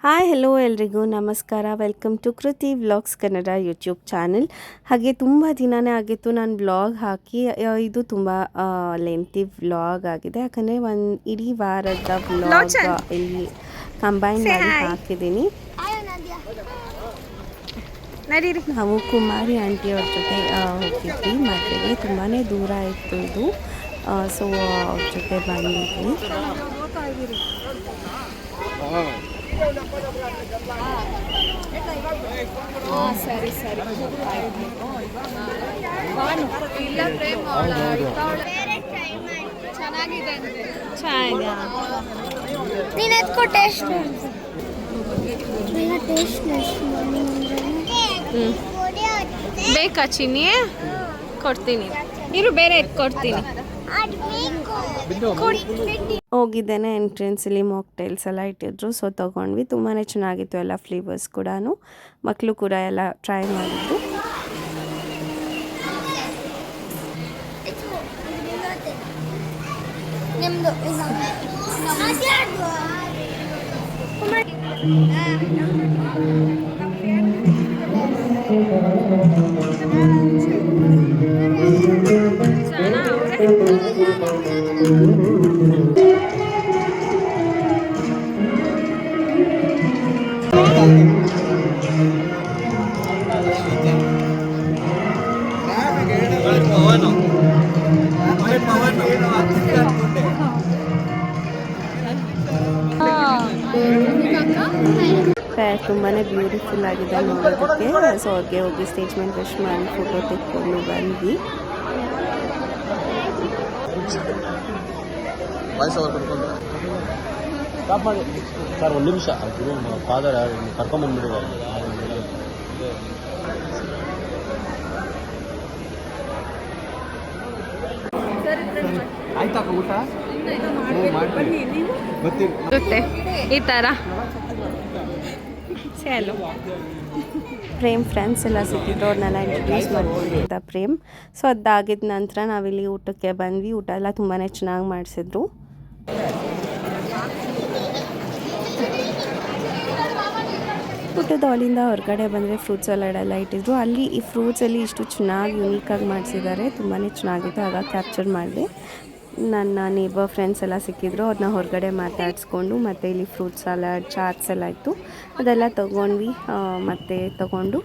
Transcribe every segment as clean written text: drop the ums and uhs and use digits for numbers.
Hi hello ಎಲ್ರಿಗೂ ನಮಸ್ಕಾರ. Welcome to ಕೃತಿ ವ್ಲಾಗ್ಸ್ ಕನ್ನಡ ಯೂಟ್ಯೂಬ್ ಚಾನೆಲ್. ಹಾಗೆ ತುಂಬ ದಿನವೇ ಆಗಿತ್ತು ನಾನು ವ್ಲಾಗ್ ಹಾಕಿ. ಇದು ತುಂಬ ಲೆಂತಿ ವ್ಲಾಗ್ ಆಗಿದೆ, ಯಾಕಂದರೆ ಒಂದು ಇಡೀ ವಾರದ ವ್ಲಾಗ್ ಇಲ್ಲಿ ಕಂಬೈನ್ ಮಾಡಿ ಹಾಕಿದ್ದೀನಿ. ನಾವು ಕುಮಾರಿ ಆಂಟಿಯವ್ರ ಜೊತೆ ಹೋಗಿದ್ವಿ ಮದುವೆಗೆ. ತುಂಬಾ ದೂರ ಇತ್ತು ಇದು, ಸೊ ಅವ್ರ ಜೊತೆ ಬಂದಿದ್ವಿ. ಸರಿ ಸರಿ ಚೆನ್ನಾಗಿದೆ ನೀನು ಎತ್ಕೊ ಟೇಸ್ಟ್ ಬೇಕಾ ಚಿನ್ನಿ? ಕೊಡ್ತೀನಿ ಇರು, ಬೇರೆ ಎತ್ಕೊಡ್ತೀನಿ. ಹೋಗಿದ್ದೇನೆ, ಎಂಟ್ರೆನ್ಸಲ್ಲಿ ಮಾಕ್ಟೈಲ್ಸ್ ಎಲ್ಲ ಇಟ್ಟಿದ್ರು, ಸೊ ತೊಗೊಂಡ್ವಿ. ತುಂಬಾ ಚೆನ್ನಾಗಿತ್ತು ಎಲ್ಲ ಫ್ಲೇವರ್ಸ್ ಕೂಡ. ಮಕ್ಕಳು ಕೂಡ ಎಲ್ಲ ಟ್ರೈ ಮಾಡಿದ್ರು. ತುಂಬಾ ಬ್ಯೂಟಿಫುಲ್ ಆಗಿದೆ ನೋಡೋದಕ್ಕೆ. ಸೊ ಅವ್ರಿಗೆ ಹೋಗಿ ಸ್ಟೇಜ್ ಮೇಲೆ ವಿಶ್ ಮಾಡಿ ಫೋಟೋ ತೆಕ್ಕೊಂಡು ಬಂದ್ವಿ. ಸರ್ ಒಂದು ನಿಮಿಷ ಫಾದರ್ ಕರ್ಕೊಂಬಂದ್ಬಿಟ್ಟಿದ್ದಾರೆ. ಆಯ್ತಾ ಊಟ ಈ ಥರ ಚಲೋ. ಪ್ರೇಮ್ ಫ್ರೆಂಡ್ಸ್ ಎಲ್ಲ ಸಿಕ್ಕಿದ್ರು, ಅವ್ರನ್ನೆಲ್ಲ ಇಂಟ್ರೊಡ್ಯೂಸ್ ಮಾಡ್ಕೊಂಡಿದ್ದ ಪ್ರೇಮ್. ಸೊ ಅದಾಗಿದ್ದ ನಂತರ ನಾವಿಲ್ಲಿ ಊಟಕ್ಕೆ ಬಂದ್ವಿ. ಊಟ ಎಲ್ಲ ತುಂಬಾ ಚೆನ್ನಾಗಿ ಮಾಡಿಸಿದ್ರು. ಊಟದ ಹಾಲಿಂದ ಹೊರಗಡೆ ಬಂದರೆ ಫ್ರೂಟ್ಸ್ ಸಲಾಡ್ ಎಲ್ಲ ಇಟ್ಟಿದ್ರು. ಅಲ್ಲಿ ಈ ಫ್ರೂಟ್ಸಲ್ಲಿ ಇಷ್ಟು ಚೆನ್ನಾಗಿ ಯುನೀಕಾಗಿ ಮಾಡಿಸಿದ್ದಾರೆ, ತುಂಬಾ ಚೆನ್ನಾಗಿತ್ತು. ಆಗ ಕ್ಯಾಪ್ಚರ್ ಮಾಡಿದೆ. ನನ್ನ ನೇಬರ್ ಫ್ರೆಂಡ್ಸ್ ಎಲ್ಲ ಸಿಕ್ಕಿದ್ರು, ಅವ್ರನ್ನ ಹೊರಗಡೆ ಮಾತಾಡಿಸ್ಕೊಂಡು ಮತ್ತು ಇಲ್ಲಿ ಫ್ರೂಟ್ ಸಲಾಡ್, ಚಾಟ್ಸ್ ಎಲ್ಲ ಇತ್ತು, ಅದೆಲ್ಲ ತೊಗೊಂಡ್ವಿ. ಮತ್ತು ತೊಗೊಂಡು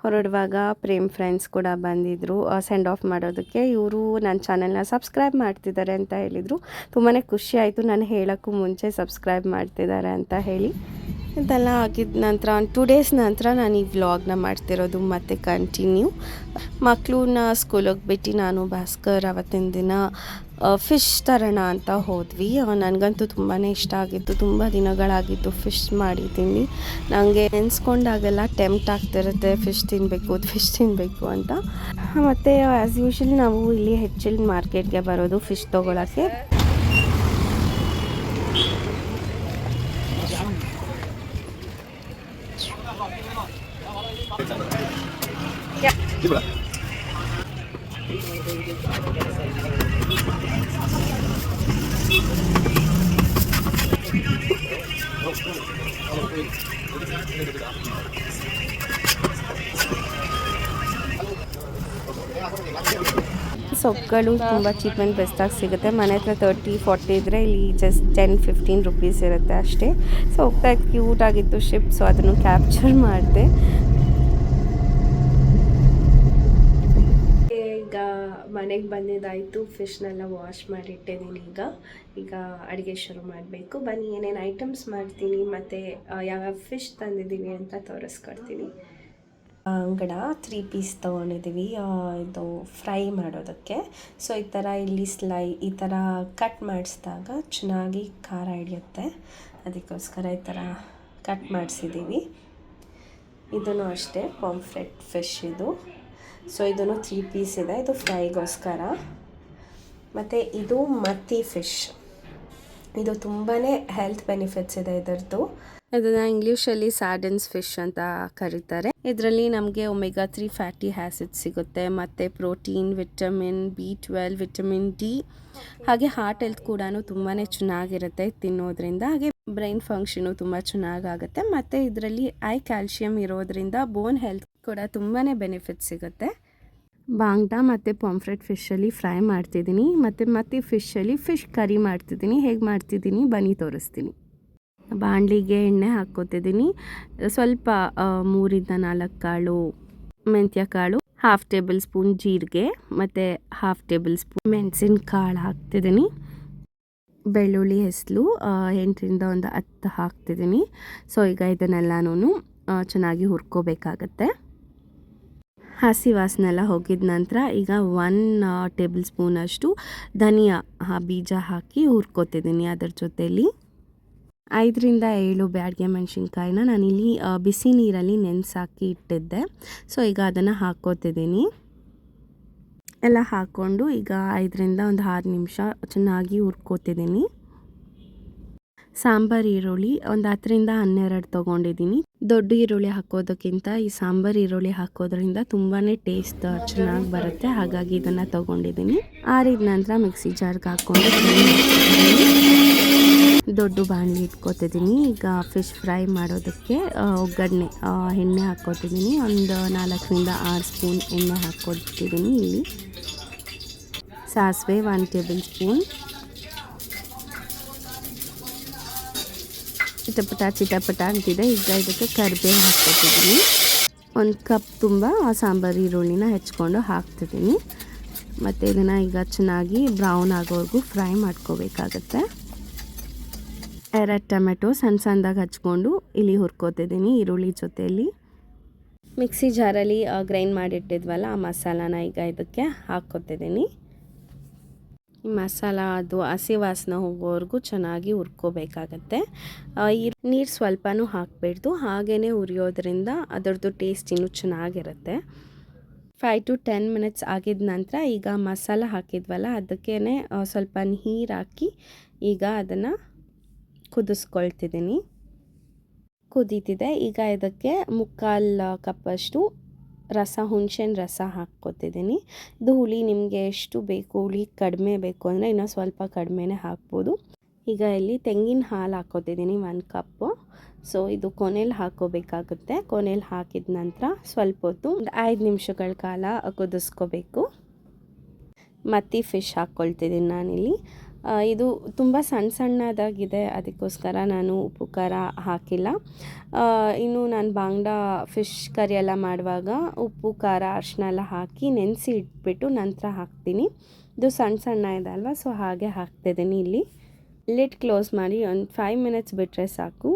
ಹೊರಡುವಾಗ ಪ್ರೇಮ್ ಫ್ರೆಂಡ್ಸ್ ಕೂಡ ಬಂದಿದ್ದರು ಸೆಂಡ್ ಆಫ್ ಮಾಡೋದಕ್ಕೆ. ಇವರು ನನ್ನ ಚಾನೆಲ್ನ ಸಬ್ಸ್ಕ್ರೈಬ್ ಮಾಡ್ತಿದ್ದಾರೆ ಅಂತ ಹೇಳಿದರು. ತುಂಬಾ ಖುಷಿ ಆಯಿತು, ನಾನು ಹೇಳೋಕ್ಕೂ ಮುಂಚೆ ಸಬ್ಸ್ಕ್ರೈಬ್ ಮಾಡ್ತಿದ್ದಾರೆ ಅಂತ ಹೇಳಿ. ಇದೆಲ್ಲ ಆಗಿದ ನಂತರ ಒಂದು 2 ಡೇಸ್ ನಂತರ ನಾನು ಈ ವ್ಲಾಗ್ನ ಮಾಡ್ತಿರೋದು ಮತ್ತು ಕಂಟಿನ್ಯೂ. ಮಕ್ಕಳನ್ನ ಸ್ಕೂಲಿಗೆ ಬಿಟ್ಟು ನಾನು ಭಾಸ್ಕರ್ ಅವತ್ತಿನ ದಿನ ಫಿಶ್ ತರೋಣ ಅಂತ ಹೋದ್ವಿ. ನನಗಂತೂ ತುಂಬಾ ಇಷ್ಟ ಆಗಿತ್ತು, ತುಂಬ ದಿನಗಳಾಗಿತ್ತು ಫಿಶ್ ಮಾಡಿದ್ದೀನಿ. ನನಗೆ ನೆನೆಸ್ಕೊಂಡಾಗೆಲ್ಲ ಟೆಂಪ್ಟ್ ಆಗ್ತಿರುತ್ತೆ ಫಿಶ್ ತಿನ್ನಬೇಕು ಅಂತ. ಮತ್ತು ಆ್ಯಸ್ ಯೂಶ್ವಲಿ ನಾವು ಇಲ್ಲಿ ಹೆಚ್ಚಿನ ಮಾರ್ಕೆಟ್ಗೆ ಬರೋದು ಫಿಶ್ ತೊಗೊಳಕ್ಕೆ. ಸೊಪ್ಪುಗಳು ತುಂಬ ಚೀಪ್ ಆ್ಯಂಡ್ ಬೆಸ್ಟಾಗಿ ಸಿಗುತ್ತೆ. ಮನೆ ಹತ್ರ 30-40 ಇದ್ದರೆ ಇಲ್ಲಿ ಜಸ್ಟ್ 10-15 ರುಪೀಸ್ ಇರುತ್ತೆ ಅಷ್ಟೇ. ಸೊ ಹೋಗ್ತಾ ಕ್ಯೂಟಾಗಿತ್ತು ಶಿಪ್, ಸೊ ಅದನ್ನು ಕ್ಯಾಪ್ಚರ್ ಮಾಡಿದೆ. ಈಗ ಮನೆಗೆ ಬಂದಿದ್ದಾಯಿತು, ಫಿಶ್ನೆಲ್ಲ ವಾಶ್ ಮಾಡಿ ಇಟ್ಟಿದ್ದೀನಿ. ಈಗ ಅಡುಗೆ ಶುರು ಮಾಡಬೇಕು. ಬನ್ನಿ ಏನೇನು ಐಟಮ್ಸ್ ಮಾಡ್ತೀನಿ ಮತ್ತು ಯಾವ್ಯಾವ ಫಿಶ್ ತಂದಿದ್ದೀನಿ ಅಂತ ತೋರಿಸ್ಕೊಡ್ತೀನಿ. ಅಂಗಡ 3 ಪೀಸ್ ತೊಗೊಂಡಿದ್ದೀವಿ ಇದು ಫ್ರೈ ಮಾಡೋದಕ್ಕೆ. ಸೊ ಈ ಥರ ಇಲ್ಲಿ ಈ ಥರ ಕಟ್ ಮಾಡಿಸಿದಾಗ ಚೆನ್ನಾಗಿ ಖಾರ ಹಿಡಿಯುತ್ತೆ, ಅದಕ್ಕೋಸ್ಕರ ಈ ಥರ ಕಟ್ ಮಾಡಿಸಿದ್ದೀವಿ. ಇದೂ ಅಷ್ಟೇ ಪಾಂಫ್ರೆಟ್ ಫಿಶ್ ಇದು. ಸೊ ಇದೂ 3 ಪೀಸ್ ಇದೆ, ಇದು ಫ್ರೈಗೋಸ್ಕರ. ಮತ್ತು ಇದು ಮತ್ತಿ ಫಿಶ್, ಇದು ತುಂಬಾ ಹೆಲ್ತ್ ಬೆನಿಫಿಟ್ಸ್ ಇದೆ ಇದರದ್ದು. ಇದನ್ನು ಇಂಗ್ಲೀಷಲ್ಲಿ ಸ್ಯಾಡನ್ಸ್ ಫಿಶ್ ಅಂತ ಕರೀತಾರೆ. ಇದರಲ್ಲಿ ನಮಗೆ ಒಮೆಗಾ 3 ಫ್ಯಾಟಿ ಆ್ಯಸಿಡ್ ಸಿಗುತ್ತೆ, ಮತ್ತು protein, vitamin B12, vitamin D, ಹಾಗೆ ಹಾರ್ಟ್ ಹೆಲ್ತ್ ಕೂಡ ತುಂಬಾ ಚೆನ್ನಾಗಿರುತ್ತೆ ತಿನ್ನೋದ್ರಿಂದ. ಹಾಗೆ ಬ್ರೈನ್ ಫಂಕ್ಷನು ತುಂಬ ಚೆನ್ನಾಗಾಗುತ್ತೆ ಮತ್ತು ಇದರಲ್ಲಿ ಐ ಕ್ಯಾಲ್ಶಿಯಮ್ ಇರೋದ್ರಿಂದ ಬೋನ್ ಹೆಲ್ತ್ ಕೂಡ ತುಂಬಾ ಬೆನಿಫಿಟ್ ಸಿಗುತ್ತೆ. ಬಾಂಗ್ಡಾ ಮತ್ತು ಪಾಂಫ್ರೆಟ್ ಫಿಶಲ್ಲಿ ಫ್ರೈ ಮಾಡ್ತಿದ್ದೀನಿ ಮತ್ತು ಫಿಶಲ್ಲಿ ಫಿಶ್ ಕರಿ ಮಾಡ್ತಿದ್ದೀನಿ. ಹೇಗೆ ಮಾಡ್ತಿದ್ದೀನಿ ಬನ್ನಿ ತೋರಿಸ್ತೀನಿ. ಬಾಣಲಿಗೆ ಎಣ್ಣೆ ಹಾಕ್ಕೋತಿದ್ದೀನಿ. ಸ್ವಲ್ಪ 3-4 ಕಾಳು ಮೆಂತ್ಯ ಕಾಳು, 1/2 ಟೇಬಲ್ ಸ್ಪೂನ್ ಜೀರಿಗೆ ಮತ್ತು 1/2 ಟೇಬಲ್ ಸ್ಪೂನ್ ಮೆಣಸಿನ ಕಾಳು ಹಾಕ್ತಿದ್ದೀನಿ. ಬೆಳ್ಳುಳ್ಳಿ ಹೆಸಲು 8-10 ಹಾಕ್ತಿದ್ದೀನಿ. ಸೊ ಈಗ ಇದನ್ನೆಲ್ಲನೂ ಚೆನ್ನಾಗಿ ಹುರ್ಕೋಬೇಕಾಗತ್ತೆ. ಹಸಿ ವಾಸನೆ ಎಲ್ಲ ಹೋಗಿದ ನಂತರ ಈಗ 1 ಟೇಬಲ್ ಸ್ಪೂನಷ್ಟು ಧನಿಯಾ ಬೀಜ ಹಾಕಿ ಹುರ್ಕೋತಿದ್ದೀನಿ. ಅದರ ಜೊತೆಯಲ್ಲಿ 5-7 ಬ್ಯಾಡಗೆ ಮೆಣಸಿನ್ಕಾಯಿನ ನಾನಿಲ್ಲಿ ಬಿಸಿ ನೀರಲ್ಲಿ ನೆನೆಸಾಕಿ ಇಟ್ಟಿದ್ದೆ. ಸೊ ಈಗ ಅದನ್ನು ಹಾಕ್ಕೋತಿದ್ದೀನಿ. ಎಲ್ಲ ಹಾಕ್ಕೊಂಡು ಈಗ 5-6 ನಿಮಿಷ ಚೆನ್ನಾಗಿ ಹುರ್ಕೋತಿದ್ದೀನಿ. ಸಾಂಬಾರು ಈರುಳ್ಳಿ ಒಂದು 10-12 ತೊಗೊಂಡಿದ್ದೀನಿ. ದೊಡ್ಡ ಈರುಳ್ಳಿ ಹಾಕೋದಕ್ಕಿಂತ ಈ ಸಾಂಬಾರು ಈರುಳ್ಳಿ ಹಾಕೋದ್ರಿಂದ ತುಂಬಾ ಟೇಸ್ಟ್ ಚೆನ್ನಾಗಿ ಬರುತ್ತೆ. ಹಾಗಾಗಿ ಇದನ್ನು ತೊಗೊಂಡಿದ್ದೀನಿ. ಆರಿದ ನಂತರ ಮಿಕ್ಸಿ ಜಾರ್ಗೆ ಹಾಕ್ಕೊಂಡು ದೊಡ್ಡ ಬಾಣಲಿ ಇಟ್ಕೋತಿದ್ದೀನಿ. ಈಗ ಫಿಶ್ ಫ್ರೈ ಮಾಡೋದಕ್ಕೆ ಒಗ್ಗರಣೆ ಎಣ್ಣೆ ಹಾಕ್ಕೋತಿದ್ದೀನಿ. ಒಂದು 4-6 ಸ್ಪೂನ್ ಎಣ್ಣೆ ಹಾಕ್ಕೊತಿದ್ದೀನಿ. ಇಲ್ಲಿ ಸಾಸಿವೆ 1 ಟೇಬಲ್ ಸ್ಪೂನ್, ಚಿಟಪಟ ಅಂತಿದೆ. ಈಗ ಇದಕ್ಕೆ ಕರಿಬೇವು ಹಾಕ್ಕೊತಿದ್ದೀನಿ. 1 ಕಪ್ ತುಂಬ ಸಾಂಬಾರು ಈರುಳ್ಳಿನ ಹೆಚ್ಕೊಂಡು ಹಾಕ್ತಿದ್ದೀನಿ. ಮತ್ತು ಇದನ್ನು ಈಗ ಚೆನ್ನಾಗಿ ಬ್ರೌನ್ ಆಗೋವರೆಗೂ ಫ್ರೈ ಮಾಡ್ಕೋಬೇಕಾಗತ್ತೆ. 2 ಟೊಮೆಟೊ ಸಣ್ಣದಾಗಿ ಹಚ್ಕೊಂಡು ಇಲ್ಲಿ ಹುರ್ಕೋತಿದ್ದೀನಿ ಈರುಳ್ಳಿ ಜೊತೆಯಲ್ಲಿ. ಮಿಕ್ಸಿ ಜಾರಲ್ಲಿ ಗ್ರೈಂಡ್ ಮಾಡಿಟ್ಟಿದ್ವಲ್ಲ ಆ ಮಸಾಲಾನ ಈಗ ಇದಕ್ಕೆ ಹಾಕ್ಕೋತಿದ್ದೀನಿ. ಈ ಮಸಾಲ ಅದು ಹಸಿ ವಾಸನೆ ಹೋಗೋವರೆಗೂ ಚೆನ್ನಾಗಿ ಹುರ್ಕೋಬೇಕಾಗತ್ತೆ. ಈ ನೀರು ಸ್ವಲ್ಪನೂ ಹಾಕಬೇಡ್ದು, ಹಾಗೇ ಹುರಿಯೋದ್ರಿಂದ ಅದರದ್ದು ಟೇಸ್ಟ್ ಇನ್ನೂ ಚೆನ್ನಾಗಿರುತ್ತೆ. 5-10 ಮಿನಿಟ್ಸ್ ಆಗಿದ ನಂತರ ಈಗ ಮಸಾಲ ಹಾಕಿದ್ವಲ್ಲ ಅದಕ್ಕೇ ಸ್ವಲ್ಪ ನೀರು ಹಾಕಿ ಈಗ ಅದನ್ನು ಕುದಿಸ್ಕೊಳ್ತಿದ್ದೀನಿ. ಕುದೀತಿದೆ. ಈಗ ಇದಕ್ಕೆ 3/4 ಕಪ್ಪಷ್ಟು ಹುಣಸೆಹಣ್ಣು ರಸ ಹಾಕ್ಕೊತಿದ್ದೀನಿ. ಇದು ಹುಳಿ ನಿಮಗೆ ಎಷ್ಟು ಬೇಕು, ಹುಳಿ ಕಡಿಮೆ ಬೇಕು ಅಂದರೆ ಇನ್ನೂ ಸ್ವಲ್ಪ ಕಡಿಮೆನೇ ಹಾಕ್ಬೋದು. ಈಗ ಇಲ್ಲಿ ತೆಂಗಿನ ಹಾಲು ಹಾಕ್ಕೊತಿದ್ದೀನಿ 1 ಕಪ್ಪು. ಸೊ ಇದು ಕೊನೆಯಲ್ಲಿ ಹಾಕ್ಕೋಬೇಕಾಗುತ್ತೆ. ಕೊನೆಯಲ್ಲಿ ಹಾಕಿದ ನಂತರ ಸ್ವಲ್ಪ ಹೊತ್ತು 5 ನಿಮಿಷಗಳ ಕಾಲ ಕುದಿಸ್ಕೋಬೇಕು. ಮತ್ತು ಫಿಶ್ ಹಾಕ್ಕೊಳ್ತಿದ್ದೀನಿ ನಾನಿಲ್ಲಿ. ಇದು ತುಂಬ ಸಣ್ಣದಾಗಿದೆ, ಅದಕ್ಕೋಸ್ಕರ ನಾನು ಉಪ್ಪು ಖಾರ ಹಾಕಿಲ್ಲ. ಇನ್ನು ನಾನು ಬಾಂಗ್ಡಾ ಫಿಶ್ ಕರಿ ಎಲ್ಲ ಮಾಡುವಾಗ ಉಪ್ಪು ಖಾರ ಅರಿಶಿನ ಎಲ್ಲ ಹಾಕಿ ನೆನೆಸಿ ಇಟ್ಬಿಟ್ಟು ನಂತರ ಹಾಕ್ತೀನಿ. ಇದು ಸಣ್ಣ ಇದೆ ಅಲ್ವಾ, ಸೊ ಹಾಗೆ ಹಾಕ್ತಿದ್ದೀನಿ. ಇಲ್ಲಿ ಲಿಡ್ ಕ್ಲೋಸ್ ಮಾಡಿ ಒಂದು 5 ಮಿನಿಟ್ಸ್ ಬಿಟ್ಟರೆ ಸಾಕು,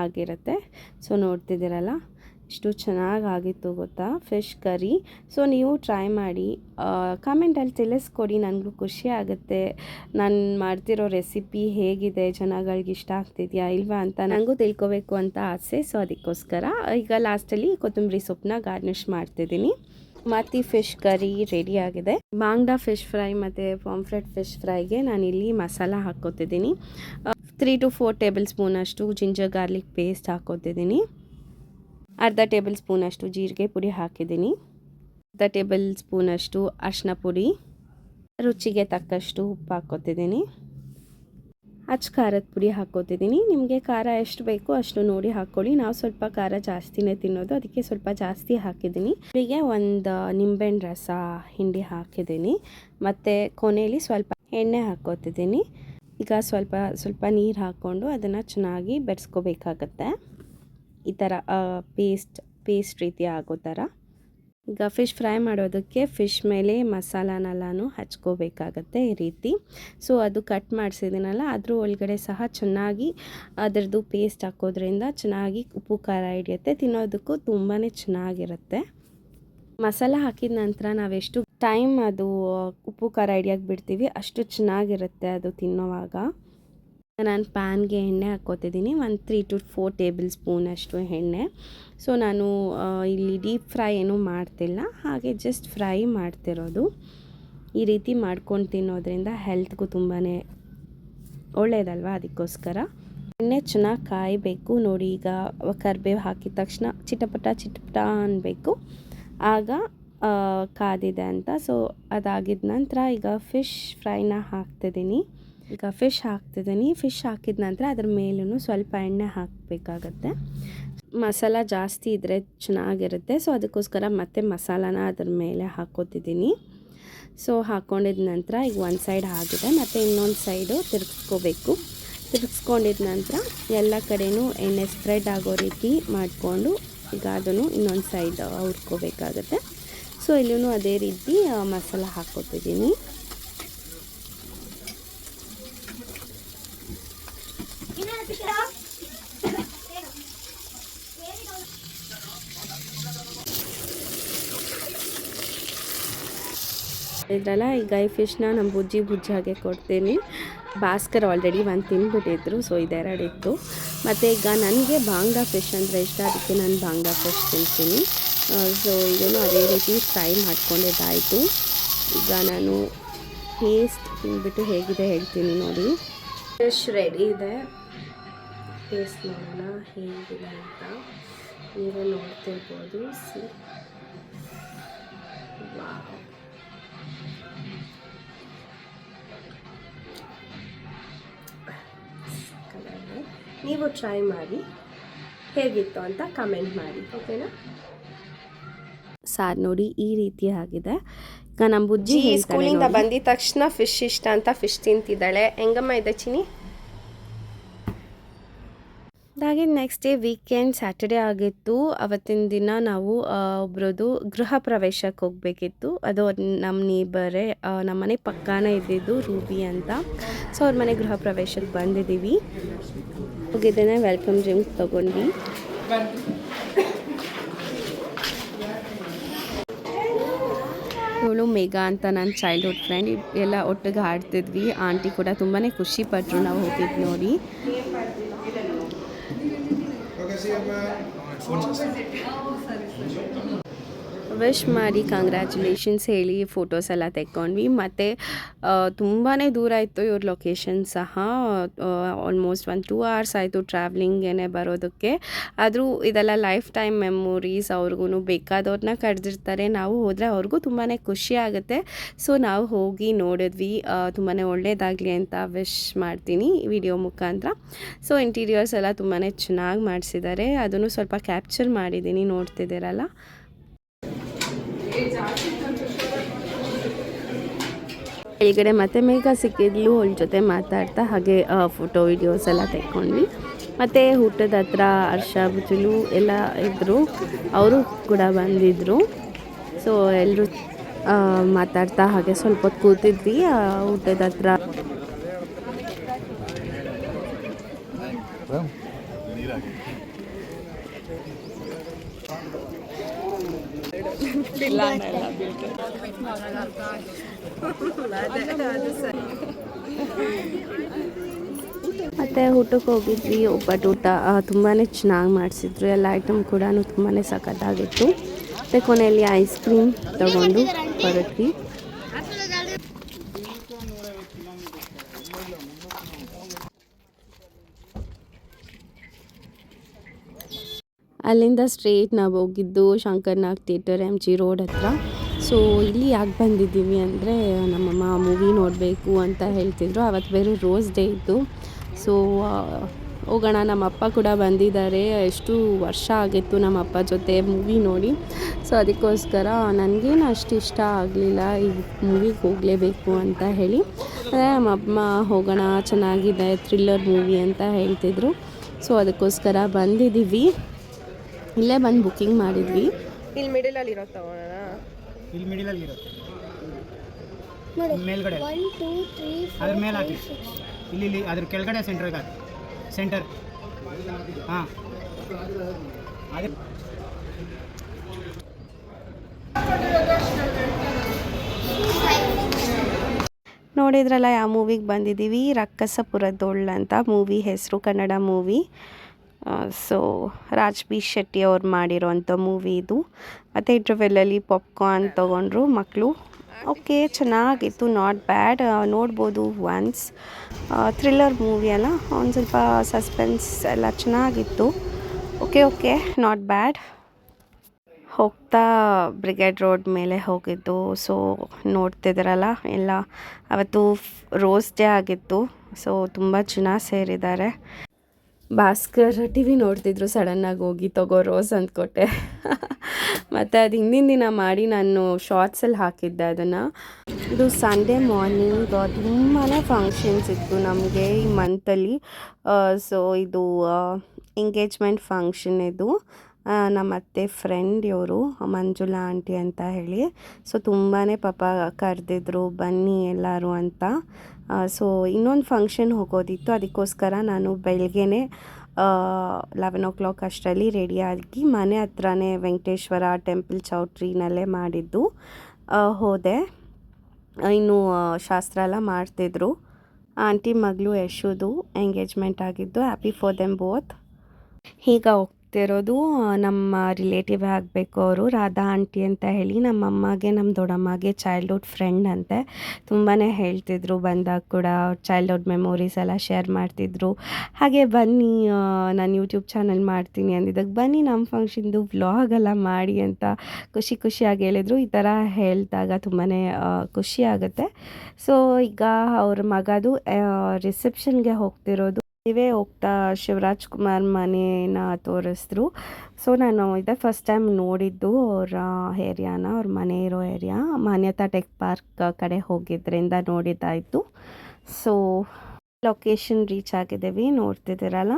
ಆಗಿರುತ್ತೆ. ಸೊ ನೋಡ್ತಿದ್ದೀರಲ್ಲ ಎಷ್ಟು ಚೆನ್ನಾಗಾಗಿತ್ತು ಗೊತ್ತಾ ಫಿಶ್ ಕರಿ. ಸೊ ನೀವು ಟ್ರೈ ಮಾಡಿ, ಕಾಮೆಂಟಲ್ಲಿ ತಿಳಿಸ್ಕೊಡಿ, ನನಗೂ ಖುಷಿ ಆಗುತ್ತೆ. ನಾನು ಮಾಡ್ತಿರೋ ರೆಸಿಪಿ ಹೇಗಿದೆ, ಜನಗಳಿಗೆ ಇಷ್ಟ ಆಗ್ತಿದೆಯಾ ಇಲ್ವಾ ಅಂತ ನನಗೂ ತಿಳ್ಕೊಬೇಕು ಅಂತ ಆಸೆ. ಸೊ ಅದಕ್ಕೋಸ್ಕರ ಈಗ ಲಾಸ್ಟಲ್ಲಿ ಕೊತ್ತಂಬರಿ ಸೊಪ್ಪನ್ನ ಗಾರ್ನಿಷ್ ಮಾಡ್ತಿದ್ದೀನಿ. ಮತ್ತು ಫಿಶ್ ಕರಿ ರೆಡಿ ಆಗಿದೆ. ಬಾಂಗ್ಡಾ ಫಿಶ್ ಫ್ರೈ ಮತ್ತು ಪಾಂಫ್ರೆಟ್ ಫಿಶ್ ಫ್ರೈಗೆ ನಾನಿಲ್ಲಿ ಮಸಾಲ ಹಾಕ್ಕೋತಿದ್ದೀನಿ. 3-4 ಟೇಬಲ್ ಸ್ಪೂನಷ್ಟು ಜಿಂಜರ್ ಗಾರ್ಲಿಕ್ ಪೇಸ್ಟ್ ಹಾಕ್ಕೋತಿದ್ದೀನಿ. 1/2 ಟೇಬಲ್ ಸ್ಪೂನಷ್ಟು ಜೀರಿಗೆ ಪುಡಿ ಹಾಕಿದ್ದೀನಿ. 1/2 ಟೇಬಲ್ ಸ್ಪೂನಷ್ಟು ಅರಿಶಿನ ಪುಡಿ, ರುಚಿಗೆ ತಕ್ಕಷ್ಟು ಉಪ್ಪು ಹಾಕ್ಕೋತಿದ್ದೀನಿ. ಖಾರದ ಪುಡಿ ಹಾಕ್ಕೋತಿದ್ದೀನಿ. ನಿಮಗೆ ಖಾರ ಎಷ್ಟು ಬೇಕೋ ಅಷ್ಟು ನೋಡಿ ಹಾಕ್ಕೊಳ್ಳಿ. ನಾವು ಸ್ವಲ್ಪ ಖಾರ ಜಾಸ್ತಿನೇ ತಿನ್ನೋದು, ಅದಕ್ಕೆ ಸ್ವಲ್ಪ ಜಾಸ್ತಿ ಹಾಕಿದ್ದೀನಿ. ಹೀಗೆ 1 ನಿಂಬೆಹಣ್ಣು ರಸ ಹಿಂಡಿ ಹಾಕಿದ್ದೀನಿ. ಮತ್ತು ಕೊನೆಯಲ್ಲಿ ಸ್ವಲ್ಪ ಎಣ್ಣೆ ಹಾಕ್ಕೋತಿದ್ದೀನಿ. ಈಗ ಸ್ವಲ್ಪ ನೀರು ಹಾಕ್ಕೊಂಡು ಅದನ್ನು ಚೆನ್ನಾಗಿ ಬೆರೆಸ್ಕೋಬೇಕಾಗತ್ತೆ. ಈ ಥರ ಪೇಸ್ಟ್ ರೀತಿ ಆಗೋ ಥರ. ಈಗ ಫಿಶ್ ಫ್ರೈ ಮಾಡೋದಕ್ಕೆ ಫಿಶ್ ಮೇಲೆ ಮಸಾಲಾನೆಲ್ಲನೂ ಹಚ್ಕೋಬೇಕಾಗತ್ತೆ ಈ ರೀತಿ. ಸೊ ಅದು ಕಟ್ ಮಾಡಿಸಿದ್ದೀನಲ್ಲ ಅದ್ರ ಒಳಗಡೆ ಸಹ ಚೆನ್ನಾಗಿ ಅದರದ್ದು ಪೇಸ್ಟ್ ಹಾಕೋದ್ರಿಂದ ಚೆನ್ನಾಗಿ ಉಪ್ಪು ಖಾರ ಹಿಡಿಯುತ್ತೆ. ತಿನ್ನೋದಕ್ಕೂ ತುಂಬಾ ಚೆನ್ನಾಗಿರುತ್ತೆ. ಮಸಾಲ ಹಾಕಿದ ನಂತರ ನಾವೆಷ್ಟು ಟೈಮ್ ಅದು ಉಪ್ಪು ಖಾರ ಹಿಡಿಯೋಕ್ಕೆ ಬಿಡ್ತೀವಿ ಅಷ್ಟು ಚೆನ್ನಾಗಿರುತ್ತೆ ಅದು ತಿನ್ನೋವಾಗ. ನಾನು ಪ್ಯಾನ್ಗೆ ಎಣ್ಣೆ ಹಾಕ್ಕೋತಿದ್ದೀನಿ. 3-4 ಟೇಬಲ್ ಸ್ಪೂನಷ್ಟು ಎಣ್ಣೆ. ಸೊ ನಾನು ಇಲ್ಲಿ ಡೀಪ್ ಫ್ರೈ ಏನೂ ಮಾಡ್ತಿಲ್ಲ, ಹಾಗೆ ಜಸ್ಟ್ ಫ್ರೈ ಮಾಡ್ತಿರೋದು. ಈ ರೀತಿ ಮಾಡ್ಕೊಂಡು ತಿನ್ನೋದ್ರಿಂದ ಹೆಲ್ತ್ಗೂ ತುಂಬಾ ಒಳ್ಳೆಯದಲ್ವ, ಅದಕ್ಕೋಸ್ಕರ ಎಣ್ಣೆ ಚೆನ್ನಾಗಿ ಕಾಯಬೇಕು. ನೋಡಿ ಈಗ ಕರಿಬೇವು ಹಾಕಿದ ತಕ್ಷಣ ಚಿಟಪಟ ಅನ್ನಬೇಕು, ಆಗ ಕಾದಿದೆ ಅಂತ. ಸೊ ಅದಾಗಿದ ನಂತರ ಈಗ ಫಿಶ್ ಫ್ರೈನ ಹಾಕ್ತಿದ್ದೀನಿ. ಈಗ ಫಿಶ್ ಹಾಕ್ತಿದ್ದೀನಿ. ಫಿಶ್ ಹಾಕಿದ ನಂತರ ಅದ್ರ ಮೇಲೂ ಸ್ವಲ್ಪ ಎಣ್ಣೆ ಹಾಕಬೇಕಾಗತ್ತೆ. ಮಸಾಲ ಜಾಸ್ತಿ ಇದ್ದರೆ ಚೆನ್ನಾಗಿರುತ್ತೆ. ಸೊ ಅದಕ್ಕೋಸ್ಕರ ಮತ್ತೆ ಮಸಾಲಾನ ಅದ್ರ ಮೇಲೆ ಹಾಕ್ಕೋತಿದ್ದೀನಿ. ಸೊ ಹಾಕ್ಕೊಂಡಿದ ನಂತರ ಈಗ ಒಂದು ಸೈಡ್ ಆಗಿದೆ, ಮತ್ತು ಇನ್ನೊಂದು ಸೈಡು ತಿರುಗಿಸ್ಕೋಬೇಕು. ತಿರುಗಿಸ್ಕೊಂಡಿದ ನಂತರ ಎಲ್ಲ ಕಡೆಯೂ ಎಣ್ಣೆ ಸ್ಪ್ರೆಡ್ ಆಗೋ ರೀತಿ ಮಾಡಿಕೊಂಡು ಈಗ ಅದನ್ನು ಇನ್ನೊಂದು ಸೈಡ್ ಹುರ್ಕೋಬೇಕಾಗತ್ತೆ. ಸೊ ಇಲ್ಲೂ ಅದೇ ರೀತಿ ಮಸಾಲ ಹಾಕ್ಕೊತಿದ್ದೀನಿ. ಇದ್ರಲ್ಲ ಈಗ ಈ ಫಿಶ್ನ ನಮ್ಮ ಬುಜ್ಜಿಗೆ ಕೊಡ್ತೀನಿ. ಭಾಸ್ಕರ್ ಆಲ್ರೆಡಿ ಒಂದು ತಿಂದ್ಬಿಟ್ಟಿದ್ರು, ಸೊ ಇದೆರಡಿತ್ತು. ಮತ್ತು ಈಗ ನನಗೆ ಬಾಂಗ್ಡಾ ಫಿಶ್ ಅಂದರೆ ಇಷ್ಟ, ಅದಕ್ಕೆ ನಾನು ಬಾಂಗ್ಡಾ ಫಿಶ್ ತಿಂತೀನಿ. ಸೊ ಇದನ್ನು ಅದೇ ರೀತಿ ಫ್ರೈ ಮಾಡ್ಕೊಂಡಿದ್ದಾಯಿತು. ಈಗ ನಾನು ಟೇಸ್ಟ್ ತಿಂದ್ಬಿಟ್ಟು ಹೇಗಿದೆ ಹೇಳ್ತೀನಿ ನೋಡಿ. ಫಿಶ್ ರೆಡಿ ಇದೆ, ಟೇಸ್ಟ್ ನೋಡೋಣ ಹೇಗಿದೆ ಅಂತ. ನೀವೇ ನೋಡ್ತಿರ್ಬೋದು. ವಾವ್, ನೀವು ಟ್ರೈ ಮಾಡಿ ಹೇಗಿತ್ತು ಅಂತ ಕಮೆಂಟ್ ಮಾಡಿ, ಓಕೆನಾ. ಸಾರು ನೋಡಿ ಈ ರೀತಿ ಆಗಿದೆ. ಈಗ ನಮ್ಮ ಬುಜ್ಜಿ ಸ್ಕೂಲಿಂದ ಬಂದಿದ ತಕ್ಷಣ ಫಿಶ್ ಇಷ್ಟ ಅಂತ ಫಿಶ್ ತಿಂತಿದ್ದಾಳೆ. ಹೆಂಗಮ್ಮ ಇದೆ ಚಿನಿ? ಹಾಗೆ ನೆಕ್ಸ್ಟ್ ಡೇ ವೀಕೆಂಡ್ ಸ್ಯಾಟರ್ಡೇ ಆಗಿತ್ತು. ಅವತ್ತಿನ ದಿನ ನಾವು ಒಬ್ರದ್ದು ಗೃಹ ಪ್ರವೇಶಕ್ಕೆ ಹೋಗಬೇಕಿತ್ತು. ಅದು ನಮ್ಮ ನೇಬರೇ, ನಮ್ಮ ಮನೆ ಪಕ್ಕನೇ ಇದ್ದಿದ್ದು ರೂಬಿ ಅಂತ. ಸೊ ಅವ್ರ ಮನೆ ಗೃಹ ಪ್ರವೇಶಕ್ಕೆ ಬಂದಿದ್ದೀವಿ. ಹೋಗಿದ್ದೇನೆ, ವೆಲ್ಕಮ್ ಡ್ರಿಂಕ್ ತೊಗೊಂಡ್ವಿ. ಇವಳು ಮೇಘಾ ಅಂತ ನನ್ನ ಚೈಲ್ಡ್ಹುಡ್ ಫ್ರೆಂಡ್. ಎಲ್ಲ ಒಟ್ಟಿಗೆ ಆಡ್ತಿದ್ವಿ. ಆಂಟಿ ಕೂಡ ತುಂಬಾ ಖುಷಿಪಟ್ಟರು ನಾವು ಹೋಗಿದ್ದು ನೋಡಿ. ವಿಶ್ ಮಾಡಿ ಕಂಗ್ರ್ಯಾಚುಲೇಷನ್ಸ್ ಹೇಳಿ ಫೋಟೋಸ್ ಎಲ್ಲ ತೆಕ್ಕೊಂಡ್ವಿ. ಮತ್ತು ತುಂಬಾ ದೂರ ಇತ್ತು ಇವ್ರ ಲೊಕೇಶನ್ ಸಹ. ಆಲ್ಮೋಸ್ಟ್ 2 hours ಆಯಿತು ಟ್ರಾವ್ಲಿಂಗೇ ಬರೋದಕ್ಕೆ. ಆದರೂ ಇದೆಲ್ಲ ಲೈಫ್ ಟೈಮ್ ಮೆಮೊರೀಸ್. ಅವ್ರಿಗೂ ಬೇಕಾದವ್ರನ್ನ ಕರೆದಿರ್ತಾರೆ, ನಾವು ಹೋದರೆ ಅವ್ರಿಗೂ ತುಂಬಾ ಖುಷಿ ಆಗುತ್ತೆ. ಸೊ ನಾವು ಹೋಗಿ ನೋಡಿದ್ವಿ. ತುಂಬಾ ಒಳ್ಳೆಯದಾಗಲಿ ಅಂತ ವಿಶ್ ಮಾಡ್ತೀನಿ ವಿಡಿಯೋ ಮುಖಾಂತರ. ಸೊ ಇಂಟೀರಿಯರ್ಸ್ ಎಲ್ಲ ತುಂಬಾ ಚೆನ್ನಾಗಿ ಮಾಡಿಸಿದ್ದಾರೆ. ಅದನ್ನು ಸ್ವಲ್ಪ ಕ್ಯಾಪ್ಚರ್ ಮಾಡಿದ್ದೀನಿ, ನೋಡ್ತಿದ್ದೀರಲ್ಲ. ಕೆಳಗಡೆ ಮತ್ತೆ ಮೇಘ ಸಿಕ್ಕಿದ್ಲು, ಅವಳ ಜೊತೆ ಮಾತಾಡ್ತಾ ಹಾಗೆ ಫೋಟೋ ವಿಡಿಯೋಸ್ ಎಲ್ಲ ತೆಕ್ಕೊಂಡ್ವಿ. ಮತ್ತು ಊಟದ ಹತ್ರ ಹರ್ಷ ಬುಜುಲು ಎಲ್ಲ ಇದ್ದರು, ಅವರು ಕೂಡ ಬಂದಿದ್ದರು. ಸೊ ಎಲ್ಲರೂ ಮಾತಾಡ್ತಾ ಹಾಗೆ ಸ್ವಲ್ಪ ಹೊತ್ತು ಕೂತಿದ್ವಿ ಊಟದ ಹತ್ರ. ಮತ್ತು ಊಟಕ್ಕೆ ಹೋಗಿದ್ವಿ. ಒಬ್ಬಟ್ಟು ಊಟ ತುಂಬಾ ಚೆನ್ನಾಗಿ ಮಾಡಿಸಿದ್ರು. ಎಲ್ಲ ಐಟಮ್ ಕೂಡ ತುಂಬಾ ಸಖತ್ತಾಗಿತ್ತು. ಮತ್ತು ಕೊನೆಯಲ್ಲಿ ಐಸ್ ಕ್ರೀಮ್ ತಗೊಂಡು ಹೊರಟ್ವಿ. ಅಲ್ಲಿಂದ ಸ್ಟ್ರೇಟ್ ನಾವು ಹೋಗಿದ್ದು ಶಂಕರ್ನಾಗ್ ಥಿಯೇಟರ್, MG ರೋಡ್ ಹತ್ರ. ಸೊ ಇಲ್ಲಿ ಯಾಕೆ ಬಂದಿದ್ದೀವಿ ಅಂದರೆ ನಮ್ಮಮ್ಮ ಮೂವಿ ನೋಡಬೇಕು ಅಂತ ಹೇಳ್ತಿದ್ರು. ಅವತ್ತು ಬೇರೆ ರೋಸ್ ಡೇ ಇತ್ತು. ಸೊ ಹೋಗೋಣ, ನಮ್ಮಪ್ಪ ಕೂಡ ಬಂದಿದ್ದಾರೆ. ಎಷ್ಟು ವರ್ಷ ಆಗಿತ್ತು ನಮ್ಮಪ್ಪ ಜೊತೆ ಮೂವಿ ನೋಡಿ. ಸೊ ಅದಕ್ಕೋಸ್ಕರ ನನಗೇನು ಅಷ್ಟು ಇಷ್ಟ ಆಗಲಿಲ್ಲ, ಈ ಮೂವಿಗೆ ಹೋಗಲೇಬೇಕು ಅಂತ ಹೇಳಿ. ನಮ್ಮಮ್ಮ ಹೋಗೋಣ, ಚೆನ್ನಾಗಿದೆ, ಥ್ರಿಲ್ಲರ್ ಮೂವಿ ಅಂತ ಹೇಳ್ತಿದ್ರು. ಸೊ ಅದಕ್ಕೋಸ್ಕರ ಬಂದಿದ್ದೀವಿ. ಇಲ್ಲೇ ಬಂದು ಬುಕ್ಕಿಂಗ್ ಮಾಡಿದ್ವಿ. ಇಲ್ಲಿ ಮಿಡಲಲ್ಲಿ ಇರೋ ತಗೋಣ. ಇಲ್ಲಿ ಮಿಡಲಲ್ಲಿ ಇರುತ್ತೆ, ಮೇಲ್ಗಡೆ 1 2 3 ಅದ್ರ ಮೇಲೆ ಹಾಕಿ. ಇಲ್ಲಿ ಅದ್ರ ಕೆಳಗಡೆ ಸೆಂಟರ್ಗೆ ಹಾಕಿ. ಸೆಂಟರ್ ಹಾಂ ಅದೇ. ನೋಡಿದ್ರಲ್ಲ ಯಾವ ಮೂವಿಗೆ ಬಂದಿದ್ದೀವಿ, ರಕ್ಕಸಪುರದೋಳ್ ಅಂತ ಮೂವಿ ಹೆಸರು, Kannada movie. So Raj B Shetty ಅವ್ರು ಮಾಡಿರೋವಂಥ ಮೂವಿ ಇದು. ಮತ್ತು ಇಂಟರ್ವೆಲ್ಲಲ್ಲಿ ಪಾಪ್ಕಾರ್ನ್ ತೊಗೊಂಡ್ರು ಮಕ್ಕಳು. ಓಕೆ, ಚೆನ್ನಾಗಿತ್ತು, ನಾಟ್ ಬ್ಯಾಡ್, ನೋಡ್ಬೋದು ಒನ್ಸ್. ಥ್ರಿಲ್ಲರ್ ಮೂವಿ ಅಲ್ಲ, ಒಂದು ಸ್ವಲ್ಪ ಸಸ್ಪೆನ್ಸ್ ಎಲ್ಲ ಚೆನ್ನಾಗಿತ್ತು. Okay, not bad. ಹೋಗ್ತಾ ಬ್ರಿಗೇಡ್ ರೋಡ್ ಮೇಲೆ ಹೋಗಿದ್ದು. ಸೊ ನೋಡ್ತಿದ್ದೀರಲ್ಲ, ಎಲ್ಲ ಅವತ್ತು ರೋಸ್ ಡೇ ಆಗಿತ್ತು. ಸೊ ತುಂಬ ಜನ ಸೇರಿದ್ದಾರೆ. ಭಾಸ್ಕರ್ ಟಿ ವಿ ನೋಡ್ತಿದ್ರು, ಸಡನ್ನಾಗಿ ಹೋಗಿ ತಗೋ ರೋಸ್ ಅಂದ್ಕೊಟ್ಟೆ. ಮತ್ತು ಅದು ಹಿಂದಿನ ದಿನ ಮಾಡಿ ನಾನು ಶಾರ್ಟ್ಸಲ್ಲಿ ಹಾಕಿದ್ದೆ ಅದನ್ನು. ಇದು ಸಂಡೇ ಮಾರ್ನಿಂಗ್ ತುಂಬಾ ಫಂಕ್ಷನ್ಸ್ ಇತ್ತು ನಮಗೆ ಈ ಮಂತಲ್ಲಿ. ಸೊ ಇದು ಎಂಗೇಜ್ಮೆಂಟ್ ಫಂಕ್ಷನ್ ಇದು. ನಮ್ಮ ಅತ್ತೆ ಫ್ರೆಂಡ್ ಇವರು ಮಂಜುಳಾ ಆಂಟಿ ಅಂತ ಹೇಳಿ. ಸೊ ತುಂಬಾ ಪಾಪ ಕರೆದಿದ್ರು ಬನ್ನಿ ಎಲ್ಲರೂ ಅಂತ. ಸೊ ಇನ್ನೊಂದು ಫಂಕ್ಷನ್ ಹೋಗೋದಿತ್ತು, ಅದಕ್ಕೋಸ್ಕರ ನಾನು ಬೆಳಗ್ಗೆನೇ 11 o'clock ಅಷ್ಟರಲ್ಲಿ ರೆಡಿಯಾಗಿ ಮನೆ ಹತ್ರನೇ ವೆಂಕಟೇಶ್ವರ ಟೆಂಪಲ್ ಚೌಟ್ರಿನಲ್ಲೇ ಮಾಡಿದ್ದು ಹೋದೆ. ಇನ್ನು ಶಾಸ್ತ್ರ ಎಲ್ಲ ಮಾಡ್ತಿದ್ರು. ಆಂಟಿ ಮಗಳು ಯಶುದು ಎಂಗೇಜ್ಮೆಂಟ್ ಆಗಿದ್ದು. Happy for them both. ಈಗ ಹೋಗ್ತಿರೋದು ನಮ್ಮ ರಿಲೇಟಿವ್ ಆಗಬೇಕು ಅವರು, ರಾಧಾ ಆಂಟಿ ಅಂತ ಹೇಳಿ. ನಮ್ಮ ಅಮ್ಮಗೆ ನಮ್ಮ ದೊಡ್ಡಮ್ಮಗೆ ಚೈಲ್ಡ್ಹುಡ್ ಫ್ರೆಂಡ್ ಅಂತೆ. ತುಂಬಾ ಹೇಳ್ತಿದ್ರು, ಬಂದಾಗ ಕೂಡ ಚೈಲ್ಡ್ಹುಡ್ ಮೆಮೊರೀಸ್ ಎಲ್ಲ ಶೇರ್ ಮಾಡ್ತಿದ್ರು. ಹಾಗೆ ಬನ್ನಿ ನಾನು ಯೂಟ್ಯೂಬ್ ಚಾನಲ್ ಮಾಡ್ತೀನಿ ಅಂದಿದ್ದಕ್ಕೆ ಬನ್ನಿ ನಮ್ಮ ಫಂಕ್ಷನ್ದು ವ್ಲಾಗೆಲ್ಲ ಮಾಡಿ ಅಂತ ಖುಷಿಯಾಗಿ ಹೇಳಿದರು. ಈ ಥರ ಹೇಳಿದಾಗ ತುಂಬಾ ಖುಷಿ ಆಗುತ್ತೆ. ಸೊ ಈಗ ಅವ್ರ ಮಗದು ರಿಸೆಪ್ಷನ್ಗೆ ಹೋಗ್ತಿರೋದು. ಇವೇ ಹೋಗ್ತಾ ಶಿವರಾಜ್ ಕುಮಾರ್ ಮನೇನ ತೋರಿಸಿದ್ರು. ಸೊ ನಾನು ಇದೇ ಫಸ್ಟ್ ಟೈಮ್ ನೋಡಿದ್ದು ಅವ್ರ ಏರಿಯಾನ, ಅವ್ರ ಮನೆ ಇರೋ ಏರಿಯಾ. ಮಾನ್ಯತಾ ಟೆಕ್ ಪಾರ್ಕ್ ಕಡೆ ಹೋಗಿದ್ದರಿಂದ ನೋಡಿದ್ದಾಯಿತು. ಸೊ ಲೊಕೇಶನ್ ರೀಚ್ ಆಗಿದ್ದೀವಿ, ನೋಡ್ತಿದ್ದೀರಲ್ಲ.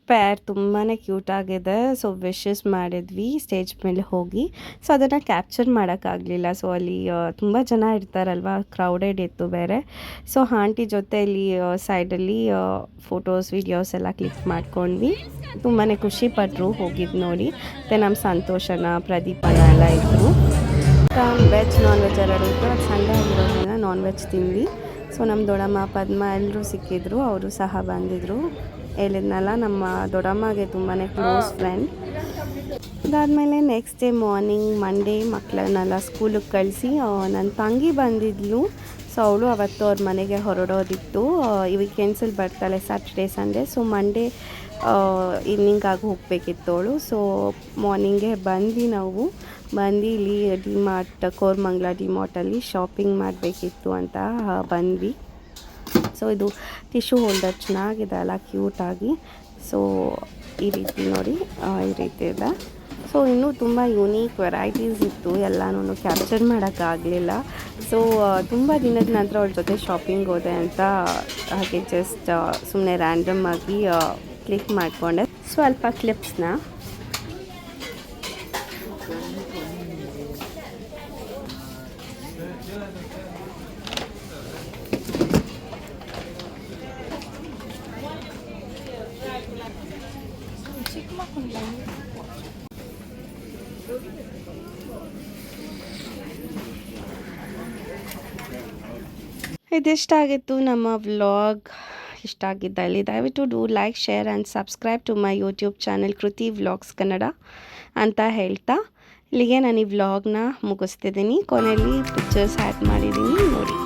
ಪೇರ್ ತುಂಬಾ ಕ್ಯೂಟ್ ಆಗಿದೆ. ಸೊ ವಿಶಸ್ ಮಾಡಿದ್ವಿ ಸ್ಟೇಜ್ ಮೇಲೆ ಹೋಗಿ. ಸೊ ಅದನ್ನು ಕ್ಯಾಪ್ಚರ್ ಮಾಡೋಕ್ಕಾಗಲಿಲ್ಲ. ಸೊ ಅಲ್ಲಿ ತುಂಬ ಜನ ಇರ್ತಾರಲ್ವ, ಕ್ರೌಡೆಡ್ ಇತ್ತು ಬೇರೆ. ಸೊ ಆಂಟಿ ಜೊತೆ ಇಲ್ಲಿ ಸೈಡಲ್ಲಿ ಫೋಟೋಸ್ ವಿಡಿಯೋಸ್ ಎಲ್ಲ ಕ್ಲಿಕ್ ಮಾಡ್ಕೊಂಡ್ವಿ. ತುಂಬಾ ಖುಷಿಪಟ್ಟರು ಹೋಗಿದ್ದು ನೋಡಿ. ಮತ್ತು ನಮ್ಮ ಸಂತೋಷನ ಪ್ರದೀಪನ ಎಲ್ಲ ಇದ್ದರು. ವೆಜ್ ನಾನ್ ವೆಜ್ ಎರಡು ಇತ್ತು. ಅದು ಸಂಡೇ ಆಗಿರೋದ್ರಿಂದ ನಾನ್ ವೆಜ್ ತಿಂದ್ವಿ. ಸೊ ನಮ್ಮ ದೊಡ್ಡಮ್ಮ ಪದ್ಮ ಎಲ್ಲರೂ ಸಿಕ್ಕಿದ್ರು, ಅವರು ಸಹ ಬಂದಿದ್ದರು. ಹೇಳಿದ್ನಲ್ಲ, ನಮ್ಮ ದೊಡ್ಡಮ್ಮಗೆ ತುಂಬಾ ಕ್ಲೋಸ್ ಫ್ರೆಂಡ್. ಅದಾದಮೇಲೆ ನೆಕ್ಸ್ಟ್ ಡೇ ಮಾರ್ನಿಂಗ್ ಮಂಡೇ ಮಕ್ಕಳನ್ನೆಲ್ಲ ಸ್ಕೂಲಿಗೆ ಕಳಿಸಿ ನನ್ನ ತಂಗಿ ಬಂದಿದ್ಲು. ಸೊ ಅವಳು ಅವತ್ತು ಅವ್ರ ಮನೆಗೆ ಹೊರಡೋದಿತ್ತು. ಈ ವೀಕೆಂಡ್ಸಲ್ಲಿ ಬರ್ತಾಳೆ Saturday Sunday. So Monday evening ಆಗಿ ಹೋಗಬೇಕಿತ್ತು ಅವಳು. ಸೊ ಮಾರ್ನಿಂಗೇ ನಾವು ಇಲ್ಲಿ ಡಿಮಾರ್ಟ್, ಕೋರಮಂಗಲ ಡಿಮಾರ್ಟಲ್ಲಿ ಶಾಪಿಂಗ್ ಮಾಡಬೇಕಿತ್ತು ಅಂತ ಬಂದ್ವಿ. ಸೊ ಇದು ಟಿಶ್ಯೂ ಹೋಲ್ಡರ್ ಚೆನ್ನಾಗಿದೆ ಅಲ್ಲ, ಕ್ಯೂಟಾಗಿ. ಸೊ ಈ ರೀತಿ ನೋಡಿ, ಈ ರೀತಿ ಇದೆ. ಸೊ ಇನ್ನೂ ತುಂಬ ಯುನೀಕ್ ವೆರೈಟೀಸ್ ಇತ್ತು, ಎಲ್ಲನೂ ಕ್ಯಾಪ್ಚರ್ ಮಾಡೋಕ್ಕಾಗಲಿಲ್ಲ. ಸೊ ತುಂಬ ದಿನದ ನಂತರ ಅವ್ರ ಜೊತೆ ಶಾಪಿಂಗ್ ಹೋದೆ ಅಂತ ಹಾಗೆ ಜಸ್ಟ್ ಸುಮ್ಮನೆ ರ್ಯಾಂಡಮ್ ಆಗಿ ಕ್ಲಿಕ್ ಮಾಡಿಕೊಂಡೆ ಸ್ವಲ್ಪ ಕ್ಲಿಪ್ಸ್ನ. ಇದಿಷ್ಟ ಆಗಿತ್ತು ನಮ್ಮ ವ್ಲಾಗ್. ಇಷ್ಟ ಆಗಿದ್ದಲ್ಲಿ ದಯವಿಟ್ಟು do like, share and subscribe to my YouTube channel Kruti vlogs Kannada ಅಂತ ಹೇಳ್ತಾ ಇಲ್ಲಿಗೆ ನಾನು ಈ ವ್ಲಾಗ್ನ ಮುಗಿಸ್ತಿದ್ದೀನಿ. ಕೊನೆಯಲ್ಲಿ ಪಿಕ್ಚರ್ಸ್ ಆ್ಯಡ್ ಮಾಡಿದ್ದೀನಿ ನೋಡಿ.